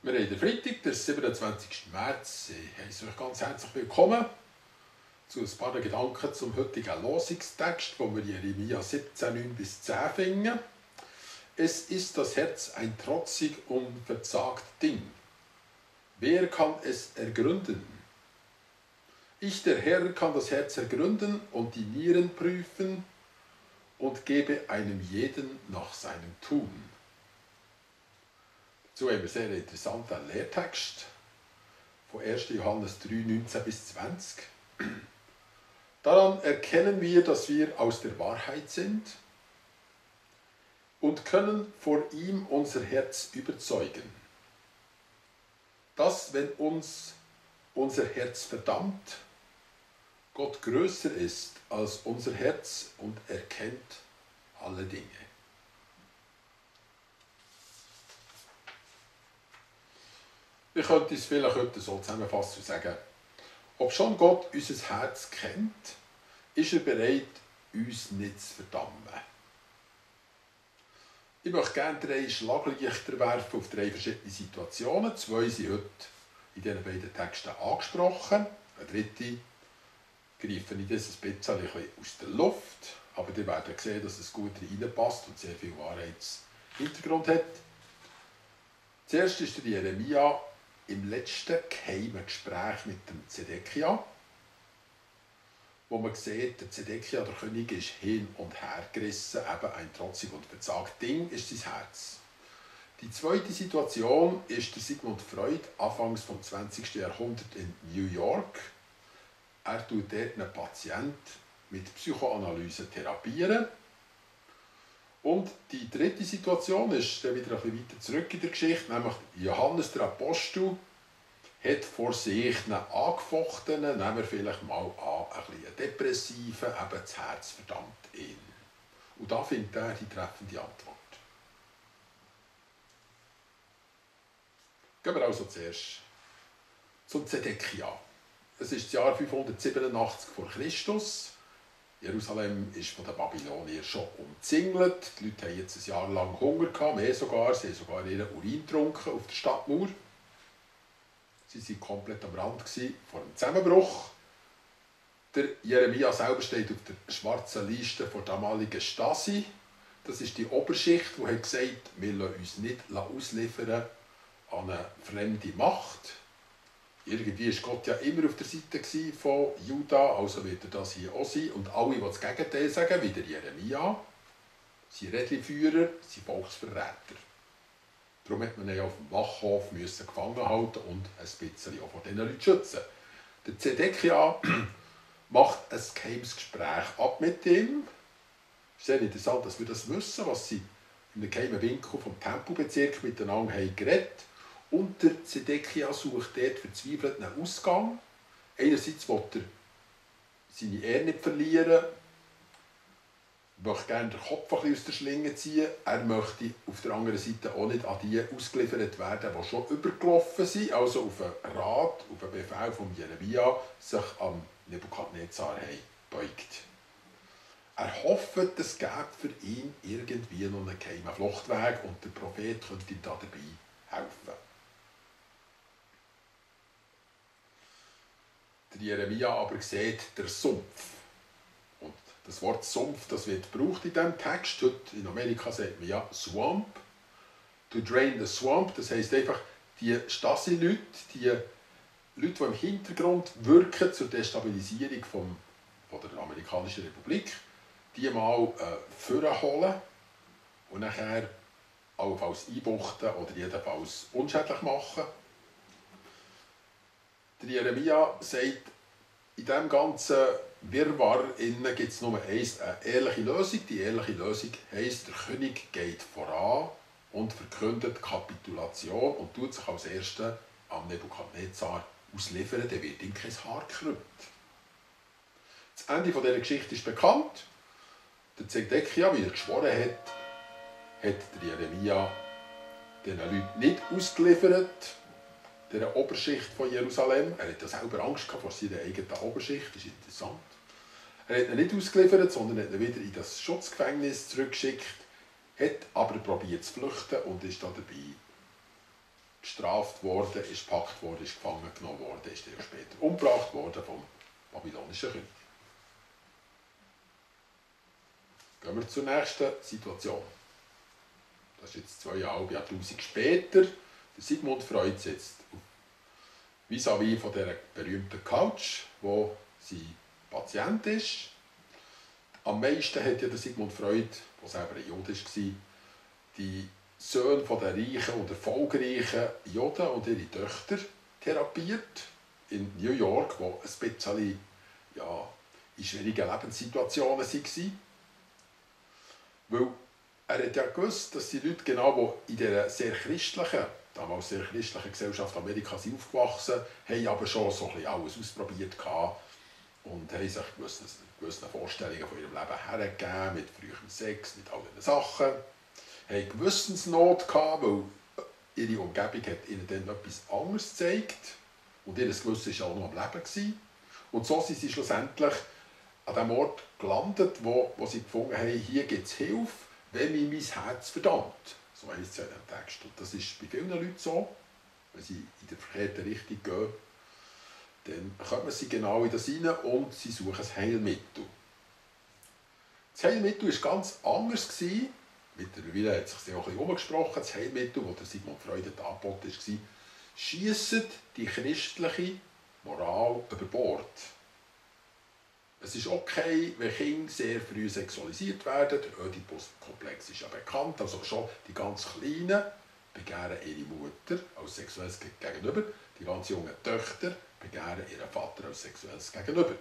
Wir haben den Freitag, den 27. März. Ich heiße euch ganz herzlich willkommen zu ein paar Gedanken zum heutigen Losungstext, wo wir Jeremia 17, 9 bis 10 finden. Es ist das Herz ein trotzig und verzagt Ding. Wer kann es ergründen? Ich, der Herr, kann das Herz ergründen und die Nieren prüfen und gebe einem jeden nach seinem Tun. Dazu haben wir einen sehr interessanten Lehrtext von 1. Johannes 3, 19 bis 20. Daran erkennen wir, dass wir aus der Wahrheit sind und können vor ihm unser Herz überzeugen. Dass, wenn uns unser Herz verdammt, Gott größer ist als unser Herz und erkennt alle Dinge. Wir könnten es vielleicht heute so zusammenfassen und sagen, ob schon Gott unser Herz kennt, ist er bereit, uns nicht zu verdammen. Ich möchte gerne 3 Schlaglichter werfen auf 3 verschiedene Situationen. 2 sind heute in diesen beiden Texten angesprochen. Eine dritte greife ich das ein bisschen aus der Luft, aber ihr werdet sehen, dass es gut reinpasst und sehr viel Wahrheitshintergrund hat. Zuerst ist der Jeremia im letzten geheimen Gespräch mit dem Zedekia, wo man sieht, der Zedekia, der König, ist hin und her gerissen, eben ein trotzig und verzagt Ding ist sein Herz. Die zweite Situation ist der Sigmund Freud, anfangs des 20. Jahrhunderts in New York. Er tut dort einen Patienten mit Psychoanalyse therapieren. Und die dritte Situation ist dann wieder ein bisschen weiter zurück in der Geschichte, nämlich Johannes der Apostel hat vor sich einen Angefochtenen, nehmen wir vielleicht mal an, einen Depressiven, eben das Herz verdammt ihn. Und da findet er die treffende Antwort. Gehen wir also zuerst zum Zedekia. Es ist das Jahr 587 vor Christus. Jerusalem ist von den Babyloniern schon umzingelt. Die Leute hatten jetzt ein Jahr lang Hunger gehabt, mehr sogar. Sie haben sogar ihren Urin getrunken auf der Stadtmauer. Sie waren komplett am Rand vor dem Zusammenbruch. Der Jeremia selber steht auf der schwarzen Liste der damaligen Stasi. Das ist die Oberschicht, die hat gesagt, wir lassen uns nicht ausliefern an eine fremde Macht. Irgendwie war Gott ja immer auf der Seite von Juda, also wird er das hier auch sein. Und alle, die das Gegenteil sagen, wie der Jeremia, sind Rädchenführer, sind Volksverräter. Darum hat man ihn auf dem Wachhof gefangen halten und ein bisschen auch vor diesen Leuten schützen. Der Zedekia macht ein geheimes Gespräch ab mit ihm. Es ist sehr interessant, dass wir das wissen, was sie in einem geheimen Winkel vom Tempelbezirk miteinander haben geredet. Und der Zedekia sucht dort verzweifelt einen Ausgang. Einerseits will er seine Ehre nicht verlieren, möchte gerne den Kopf ein bisschen aus der Schlinge ziehen. Er möchte auf der anderen Seite auch nicht an die ausgeliefert werden, die schon übergelaufen sind, also auf einen Rat, auf einen Befehl von Jeremia, sich am Nebukadnezar beugt. Er hofft, es gäbe für ihn irgendwie noch einen geheimen Fluchtweg und der Prophet könnte ihm dabei helfen. Der Jeremia aber sieht der Sumpf. Und das Wort Sumpf, das wird gebraucht in diesem Text. Heute in Amerika sagt man ja Swamp. To drain the swamp, das heisst einfach, die Stasi-Leute, die Leute, die im Hintergrund wirken zur Destabilisierung von der amerikanischen Republik, die mal vorholen und nachher allenfalls einbuchten oder jedenfalls unschädlich machen. Der Jeremia sagt, in diesem ganzen Wirrwarr gibt es nur eins, eine ehrliche Lösung. Die ehrliche Lösung heisst, der König geht voran und verkündet Kapitulation und tut sich als Erster am Nebukadnezar ausliefern, der wird ihm kein Haar gekrümmt. Das Ende dieser Geschichte ist bekannt. Der Zedekia, wie er geschworen hat der Jeremia diesen Leuten nicht ausgeliefert, dieser Oberschicht von Jerusalem. Er hatte selber Angst vor seiner eigenen Oberschicht, das ist interessant. Er hat ihn nicht ausgeliefert, sondern hat ihn wieder in das Schutzgefängnis zurückgeschickt, hat aber probiert zu flüchten und ist dabei bestraft worden, ist gepackt worden, ist gefangen genommen worden, ist dann später umgebracht worden vom babylonischen König. Gehen wir zur nächsten Situation. Das ist jetzt 2,5 Jahrtausend später. Der Sigmund Freud sitzt vis-à-vis von dieser berühmten Couch, wo sein Patient ist. Am meisten hat ja der Sigmund Freud, der selber ein Jude war, die Söhne der reichen und erfolgreichen Juden und ihre Töchter therapiert in New York, die ein bisschen in schwierigen Lebenssituationen waren. Weil er hat ja gewusst, dass die Leute genau, die in dieser sehr christlichen, damals sehr christlichen Gesellschaft Amerikas aufgewachsen haben, aber schon so ein bisschen alles ausprobiert und haben sich gewisse Vorstellungen von ihrem Leben hergegeben, mit frühem Sex, mit all diesen Sachen. Haben Gewissensnot gehabt, weil ihre Umgebung hat ihnen dann etwas anderes gezeigt. Und ihr Gewissen war auch noch am Leben. Und so sind sie schlussendlich an dem Ort gelandet, wo sie gefunden haben, hier gibt es Hilfe, wenn mich mein Herz verdammt. So heisst es ja in diesem Text. Und das ist bei vielen Leuten so. Wenn sie in die verkehrte Richtung gehen, dann kommen sie genau in das hinein und sie suchen ein Heilmittel. Das Heilmittel war ganz anders. Mittlerweile hat es sich auch ein bisschen umgesprochen. Das Heilmittel, das der Sigmund Freud angeboten hat, war, schiessen die christliche Moral über Bord. Es ist okay, wenn Kinder sehr früh sexualisiert werden. Der Oedipus-Komplex ist ja bekannt. Also schon die ganz Kleinen begehren ihre Mutter als sexuelles Gegenüber. Die ganz jungen Töchter begehren ihren Vater als sexuelles Gegenüber.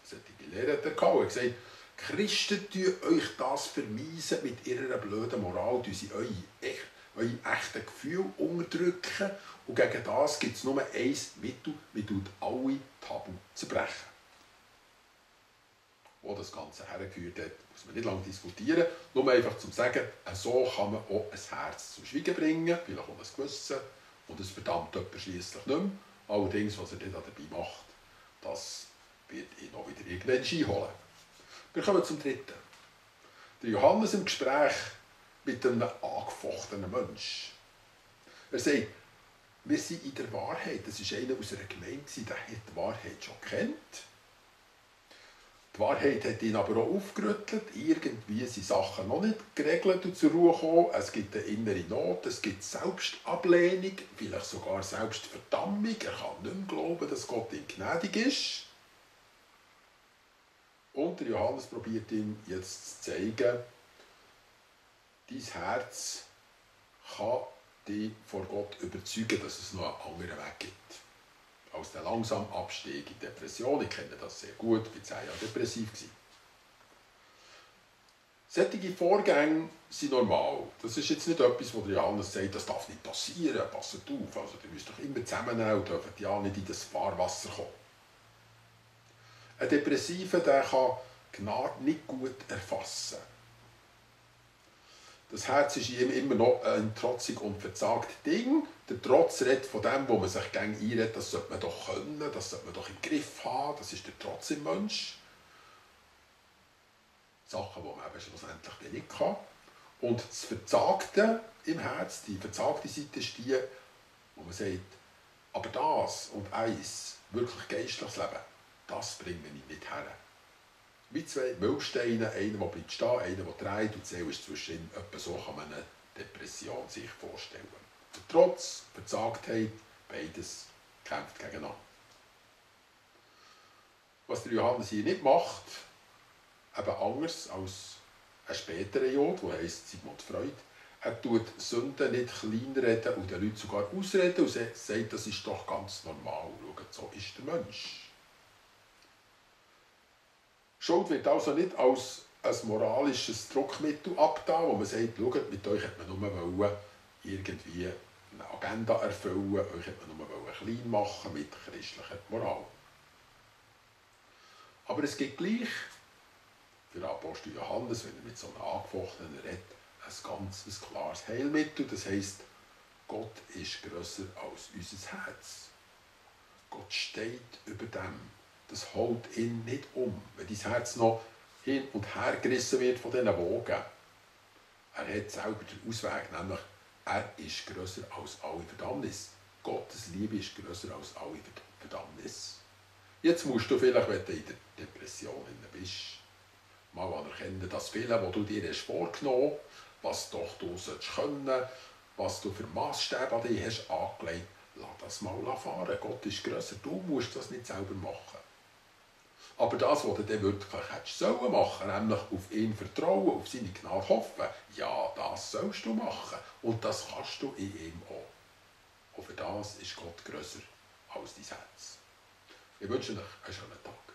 Solche Lehrer hat er gehabt. Er hat gesagt, Christen tun euch das vermeisen mit ihrer blöden Moral, sie eure echten Gefühle unterdrücken. Und gegen das gibt es nur ein Mittel, man tut alle Tabu zerbrechen. Wo das Ganze hergeführt hat, muss man nicht lange diskutieren. Nur einfach zum Sagen, so kann man auch ein Herz zum Schweigen bringen, vielleicht auch ein Gewissen. Und es verdammt jemand schliesslich nicht mehr. Allerdings, was er dann dabei macht, das wird ihn auch wieder irgendwann einholen. Wir kommen zum dritten. Der Johannes im Gespräch mit einem angefochtenen Menschen. Er sagt, wir sind in der Wahrheit. Das ist einer aus einer Gemeinde, der hat die Wahrheit schon kennt. Die Wahrheit hat ihn aber auch aufgerüttelt. Irgendwie sind Sachen noch nicht geregelt und zur Ruhe gekommen. Es gibt eine innere Not, es gibt Selbstablehnung, vielleicht sogar Selbstverdammung. Er kann nicht mehr glauben, dass Gott ihm gnädig ist. Und der Johannes probiert ihm jetzt zu zeigen, dein Herz kann dich vor Gott überzeugen, dass es noch einen anderen Weg gibt. Aus dem langsamen Abstieg in Depression, ich kenne das sehr gut, ich war 10 Jahre depressiv. Solche Vorgänge sind normal. Das ist jetzt nicht etwas, wo der Johannes sagt, das darf nicht passieren, passt auf. Also, ihr müsst doch immer zusammennehmen und dürft ja nicht in das Fahrwasser kommen. Ein Depressiver, der kann Gnade nicht gut erfassen. Das Herz ist in ihm immer noch ein trotzig und verzagtes Ding. Der Trotz redet von dem, wo man sich gerne einredet, das sollte man doch können, das sollte man doch im Griff haben, das ist der Trotz im Mensch. Sachen, die man eben schlussendlich nicht kann. Und das Verzagte im Herz, die verzagte Seite ist die, wo man sagt, aber das und eins, wirklich geistliches Leben, das bringen wir nicht her. Wie 2 Müllsteine, einer, der bleibt stehen, einer, der dreht, und die Seele ist zwischen ihnen. Etwa so kann man eine Depression sich vorstellen. Der Trotz, Verzagtheit, beides kämpft gegeneinander. Was der Johannes hier nicht macht, eben anders als ein späterer Jude, der heisst Sigmund Freud, er tut Sünden nicht kleinreden und den Leuten sogar ausreden und sagt, das ist doch ganz normal. Schaut, so ist der Mensch. Schuld wird also nicht als ein moralisches Druckmittel abgetan, wo man sagt, schaut, mit euch hat man nur irgendwie eine Agenda erfüllen, euch hat man nur klein machen mit christlicher Moral. Aber es gibt gleich für den Apostel Johannes, wenn er mit so einem Angefochtenen redet, ein ganz klares Heilmittel. Das heisst, Gott ist grösser als unser Herz. Gott steht über dem. Das holt ihn nicht um. Wenn dein Herz noch hin und her gerissen wird von diesen Wogen, er hat selber den Ausweg, nämlich Er ist grösser als alle Verdammnis. Gottes Liebe ist grösser als alle Verdammnis. Jetzt musst du vielleicht, wenn du in der Depression bist, mal anerkennen, dass viele, was du dir vorgenommen hast, was doch du können sollst, was du für Massstäbe an dich hast angelegt, lass das mal fahren. Gott ist grösser, du musst das nicht selber machen. Aber das, was du dann wirklich hättest sollen machen, nämlich auf ihn vertrauen, auf seine Gnade hoffen, ja, das sollst du machen. Und das kannst du in ihm auch. Und für das ist Gott grösser als dein Herz. Ich wünsche euch einen schönen Tag.